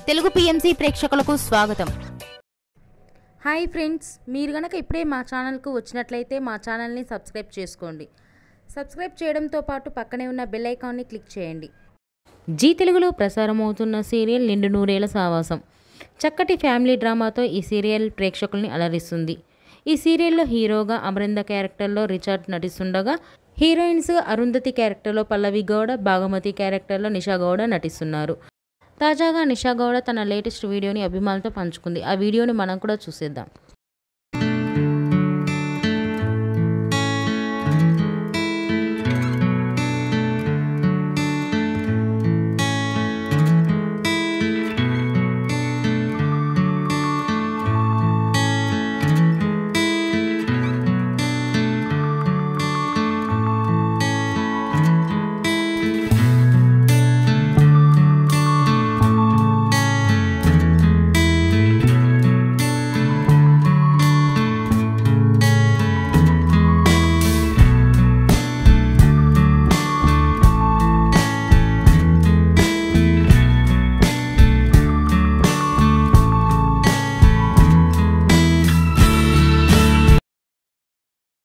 Telugu PMC ప్రేక్షకులకు స్వాగతం. Hi friends, మీరు గనక ఇప్పుడే మా ఛానల్కు వచ్చినట్లయితే మా ఛానల్ని సబ్స్క్రైబ్ చేసుకోండి. సబ్స్క్రైబ్ చేయడంతో పాటు పక్కనే ఉన్న బెల్ ఐకాన్ని క్లిక్ చేయండి. జీ తెలుగులో ప్రసారమవుతున్న సీరియల్ నిండు నూరేళ్ల సావాసం చక్కటి ఫ్యామిలీ డ్రామాతో ఈ సీరియల్ ప్రేక్షకుల్ని అలరిస్తుంది. ఈ సీరియల్లో హీరోగా అమరింద క్యారెక్టర్లో రిచర్డ్ నటిస్తుండగా, హీరోయిన్స్ అరుంధతి క్యారెక్టర్లో పల్లవి గౌడ, భాగమతి క్యారెక్టర్లో నిషా గౌడ నటిస్తున్నారు. తాజాగా నిషా గౌడ తన లేటెస్ట్ వీడియోని అభిమానులతో పంచుకుంది. ఆ వీడియోని మనం కూడా చూసేద్దాం.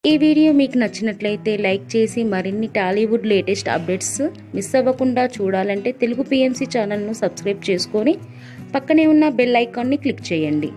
ఈ వీడియో మీకు నచ్చినట్లయితే లైక్ చేసి మరిన్ని టాలీవుడ్ లేటెస్ట్ అప్డేట్స్ మిస్ అవ్వకుండా చూడాలంటే తెలుగు పిఎంసి ఛానల్ను సబ్స్క్రైబ్ చేసుకొని పక్కనే ఉన్న బెల్ ఐకాన్ని క్లిక్ చేయండి.